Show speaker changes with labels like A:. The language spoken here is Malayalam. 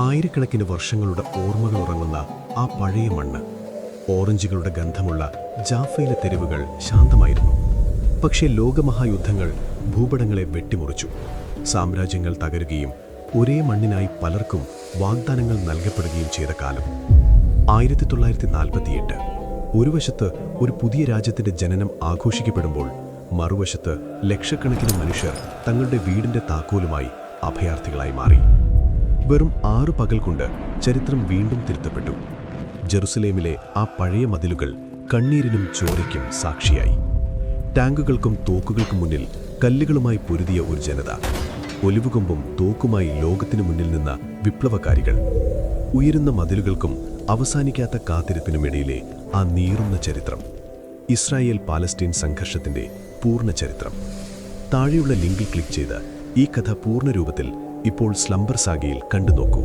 A: ആയിരക്കണക്കിന് വർഷങ്ങളുടെ ഓർമ്മകൾ ഉറങ്ങുന്ന ആ പഴയ മണ്ണ്. ഓറഞ്ചുകളുടെ ഗന്ധമുള്ള ജാഫയിലെ തെരുവുകൾ ശാന്തമായിരുന്നു. പക്ഷേ ലോകമഹായുദ്ധങ്ങൾ ഭൂപടങ്ങളെ വെട്ടിമുറിച്ചു. സാമ്രാജ്യങ്ങൾ തകരുകയും ഒരേ മണ്ണിനായി പലർക്കും വാഗ്ദാനങ്ങൾ നൽകപ്പെടുകയും ചെയ്ത കാലം 1948. ഒരു വശത്ത് ഒരു പുതിയ രാജ്യത്തിന്റെ ജനനം ആഘോഷിക്കപ്പെടുമ്പോൾ മറുവശത്ത് ലക്ഷക്കണക്കിന് മനുഷ്യർ തങ്ങളുടെ വീടിന്റെ താക്കോലുമായി അഭയാർത്ഥികളായി മാറി. വെറും 6 പകൽ കൊണ്ട് ചരിത്രം വീണ്ടും തിരുത്തപ്പെട്ടു. ജെറുസലേമിലെ ആ പഴയ മതിലുകൾ കണ്ണീരിനും ചോരയ്ക്കും സാക്ഷിയായി. ടാങ്കുകൾക്കും തോക്കുകൾക്കും മുന്നിൽ കല്ലുകളുമായി പൊരുതിയ ഒരു ജനത. ഒലിവുകൊമ്പും തോക്കുമായി ലോകത്തിനു മുന്നിൽ നിന്ന വിപ്ലവകാരികൾ. ഉയരുന്ന മതിലുകൾക്കും അവസാനിക്കാത്ത കാത്തിരിപ്പിനുമിടയിലെ ആ നീറുന്ന ചരിത്രം. ഇസ്രായേൽ പാലസ്തീൻ സംഘർഷത്തിന്റെ പൂർണ്ണ ചരിത്രം. താഴെയുള്ള ലിങ്കിൽ ക്ലിക്ക് ചെയ്ത് ഈ കഥ പൂർണ്ണ രൂപത്തിൽ ഇപ്പോൾ സ്ലംബർ സാഗയിൽ കണ്ടുനോക്കൂ.